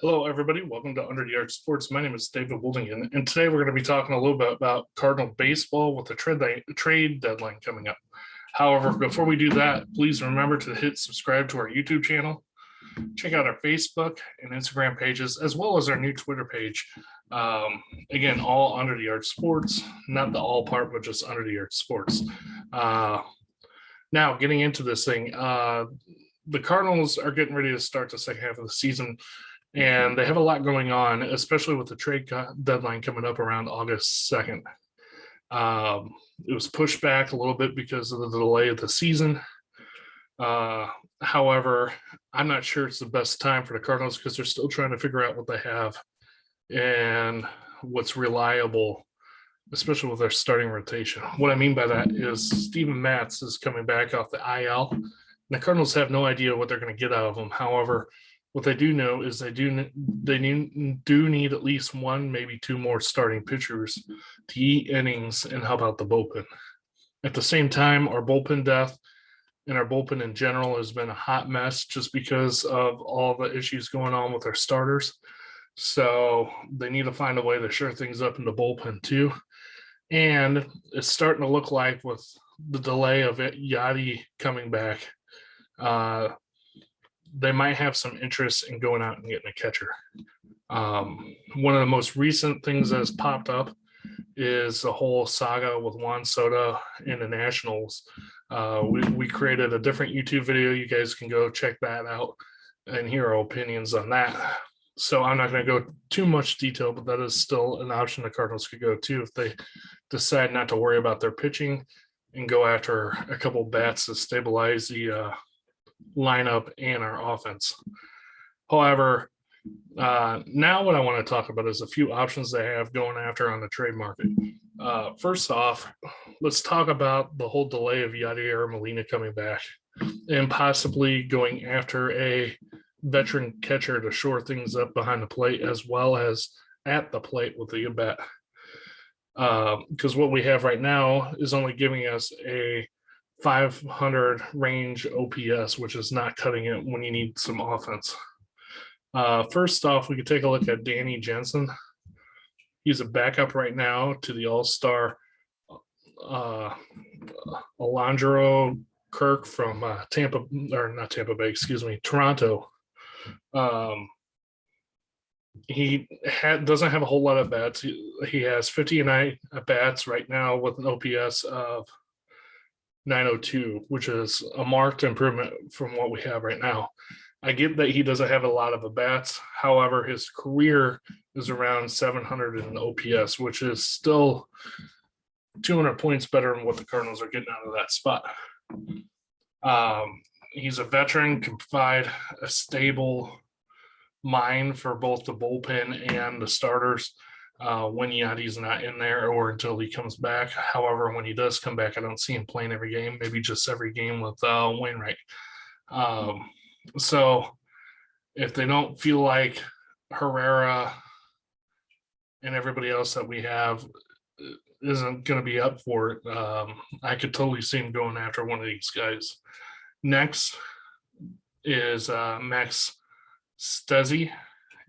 Hello, everybody. Welcome to Under the Arch Sports. My name is David Woldingen, and today we're going to be talking a little bit about Cardinal baseball with the trade deadline coming up. However, before we do that, please remember to hit subscribe to our YouTube channel. Check out our Facebook and Instagram pages, as well as our new Twitter page. Again, all Under the Arch Sports, not the all part, but just Under the Arch Sports. Now, getting into this thing, the Cardinals are getting ready to start the second half of the season. And they have a lot going on, especially with the trade deadline coming up around August 2nd. It was pushed back a little bit because of the delay of the season. However, I'm not sure it's the best time for the Cardinals because they're still trying to figure out what they have and what's reliable, especially with their starting rotation. What I mean by that is Steven Matz is coming back off the IL. And the Cardinals have no idea what they're going to get out of him. However, what they do know is they do need at least one, maybe two more starting pitchers to eat innings and help out the bullpen. At the same time, our bullpen depth and our bullpen in general has been a hot mess just because of all the issues going on with our starters. So they need to find a way to shore things up in the bullpen too. And it's starting to look like with the delay of Yadi coming back, they might have some interest in going out and getting a catcher. One of the most recent things that has popped up is the whole saga with Juan Soto and the Nationals. We created a different YouTube video. You guys can go check that out and hear our opinions on that. So I'm not going to go too much detail, but that is still an option the Cardinals could go to if they decide not to worry about their pitching and go after a couple bats to stabilize the lineup and our offense. However, now what I want to talk about is a few options they have going after on the trade market. First off, let's talk about the whole delay of Yadier Molina coming back and possibly going after a veteran catcher to shore things up behind the plate as well as at the plate with the bat. Because what we have right now is only giving us a 500 range OPS, which is not cutting it when you need some offense. First off, we could take a look at Danny Jensen. He's a backup right now to the all-star Alondra Kirk from Toronto. He doesn't have a whole lot of bats. He has 59 bats right now with an OPS of 902, which is a marked improvement from what we have right now. I get that he doesn't have a lot of bats. However, his career is around 700 in OPS, which is still 200 points better than what the Cardinals are getting out of that spot. He's a veteran, can provide a stable mind for both the bullpen and the starters when Yadi's not in there or until he comes back. However, when he does come back, I don't see him playing every game, maybe just every game with Wainwright. So if they don't feel like Herrera and everybody else that we have isn't going to be up for it, I could totally see him going after one of these guys. Next is Max Stezzi.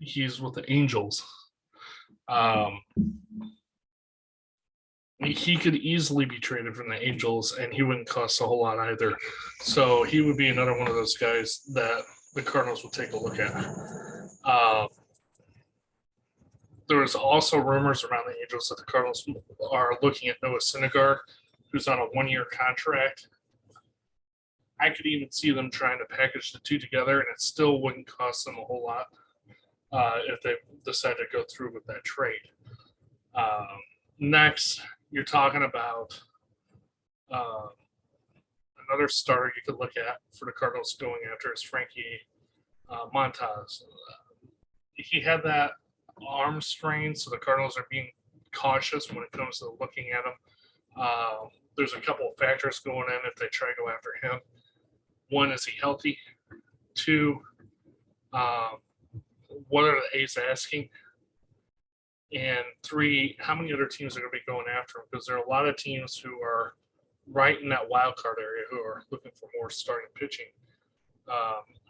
He's with the Angels. He could easily be traded from the Angels and he wouldn't cost a whole lot either. So he would be another one of those guys that the Cardinals would take a look at. There was also rumors around the Angels that the Cardinals are looking at Noah Syndergaard, who's on a one-year contract. I could even see them trying to package the two together and it still wouldn't cost them a whole lot if they decide to go through with that trade. Next, you're talking about another starter you could look at for the Cardinals going after is Frankie Montas. He had that arm strain, so the Cardinals are being cautious when it comes to looking at him. There's a couple of factors going in if they try to go after him. One, is he healthy? Two, what are the A's asking? And three, how many other teams are going to be going after him? Because there are a lot of teams who are right in that wild card area who are looking for more starting pitching.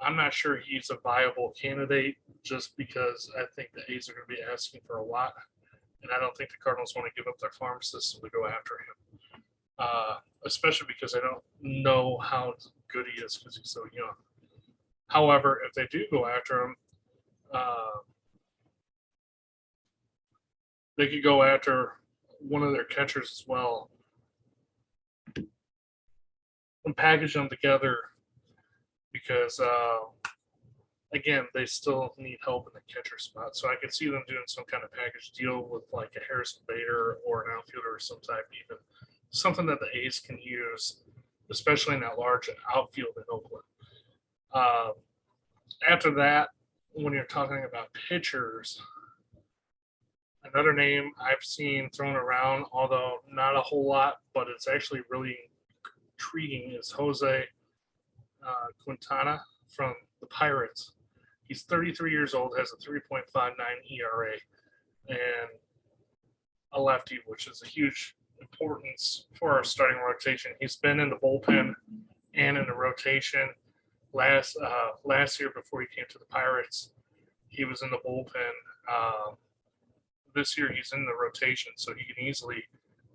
I'm not sure he's a viable candidate just because I think the A's are going to be asking for a lot, and I don't think the Cardinals want to give up their farm system to go after him, especially because I don't know how good he is because he's so young. However, if they do go after him, they could go after one of their catchers as well and package them together because, again, they still need help in the catcher spot. So I could see them doing some kind of package deal with like a Harrison Bader or an outfielder or some type, even something that the A's can use, especially in that large outfield in Oakland. After that, when you're talking about pitchers, another name I've seen thrown around, although not a whole lot, but it's actually really intriguing, is Jose Quintana from the Pirates. He's 33 years old, has a 3.59 ERA, and a lefty, which is a huge importance for our starting rotation. He's been in the bullpen and in the rotation. Last year, before he came to the Pirates, he was in the bullpen. This year, he's in the rotation, so he can easily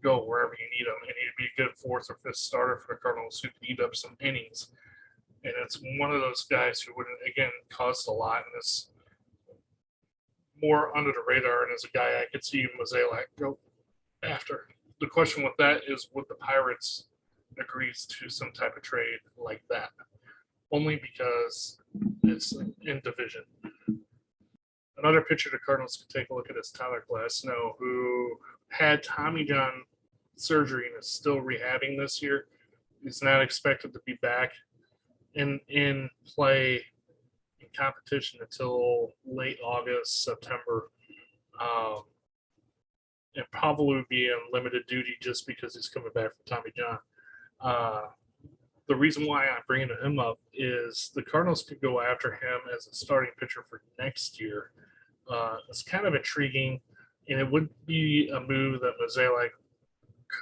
go wherever you need him, and he'd be a good fourth or fifth starter for the Cardinals who could eat up some innings. And it's one of those guys who wouldn't, again, cost a lot and is more under the radar, and as a guy I could see Mozeliak go after. The question with that is, would the Pirates agrees to some type of trade like that? Only because it's in division. Another pitcher the Cardinals could take a look at is Tyler Glasnow, who had Tommy John surgery and is still rehabbing this year. He's not expected to be back in play in competition until late August, September. And probably would be on limited duty just because he's coming back from Tommy John. The reason why I'm bringing him up is the Cardinals could go after him as a starting pitcher for next year. It's kind of intriguing, and it would be a move that Mozeliak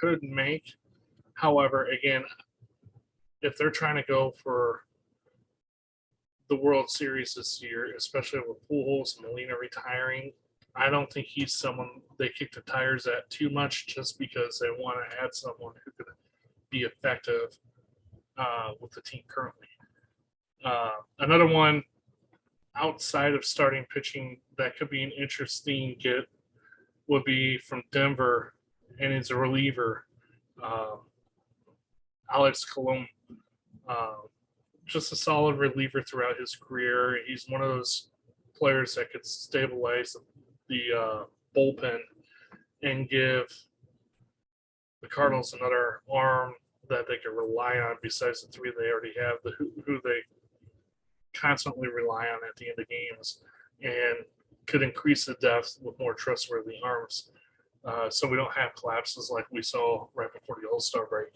could make. However, again, if they're trying to go for the World Series this year, especially with Pujols and Molina retiring, I don't think he's someone they kick the tires at too much just because they want to add someone who could be effective with the team currently. Another one outside of starting pitching that could be an interesting get would be from Denver, and it's a reliever, Alex Colon. Just a solid reliever throughout his career. He's one of those players that could stabilize the bullpen and give the Cardinals another arm that they can rely on besides the three they already have, who they constantly rely on at the end of games, and could increase the depth with more trustworthy arms. So we don't have collapses like we saw right before the All-Star break.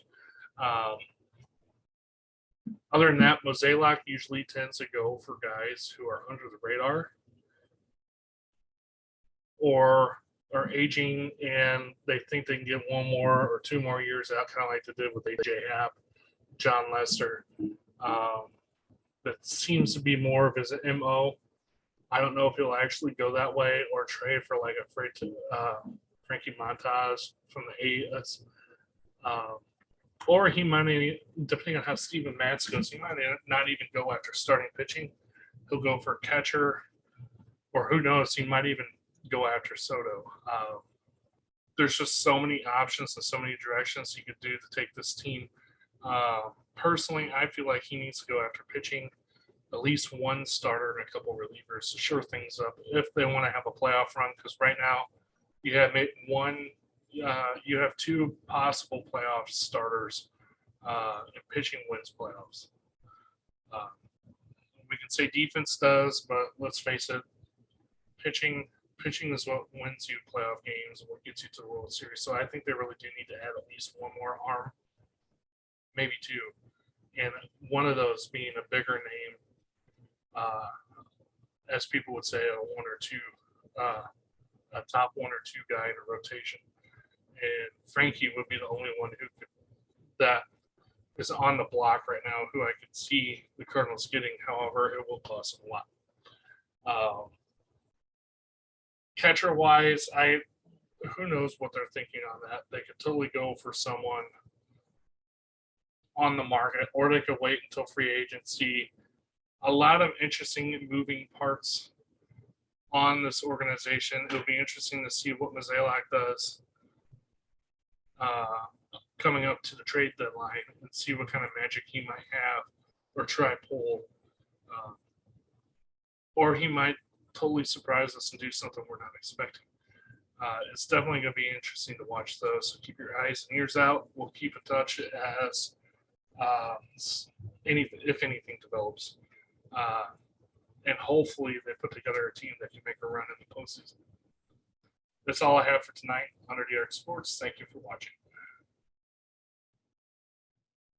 Other than that, Mozeliak usually tends to go for guys who are under the radar or are aging and they think they can get one more or two more years out, kind of like they did with AJ Happ, John Lester. That seems to be more of his MO. I don't know if he'll actually go that way or trade for like a Frankie Montas from the A's. Or he might, depending on how Steven Matz goes, he might not even go after starting pitching. He'll go for catcher, or who knows, he might even go after Soto. There's just so many options and so many directions he could do to take this team. Personally, I feel like he needs to go after pitching, at least one starter and a couple relievers to shore things up if they want to have a playoff run. Because right now, you have you have two possible playoff starters, and pitching wins playoffs. We can say defense does, but let's face it, pitching is what wins you playoff games and what gets you to the World Series. So I think they really do need to add at least one more arm, maybe two, and one of those being a bigger name, as people would say, a top one or two guy in a rotation. And Frankie would be the only one that is on the block right now who I could see the Cardinals getting. However, it will cost them a lot. Catcher wise, who knows what they're thinking on that. They could totally go for someone on the market, or they could wait until free agency. A lot of interesting moving parts on this organization. It'll be interesting to see what Mozeliak does coming up to the trade deadline and see what kind of magic he might have or try pull. Or he might totally surprise us and do something we're not expecting. It's definitely going to be interesting to watch those. So keep your eyes and ears out. We'll keep in touch as if anything develops. And hopefully they put together a team that can make a run in the postseason. That's all I have for tonight on RDX Sports. Thank you for watching.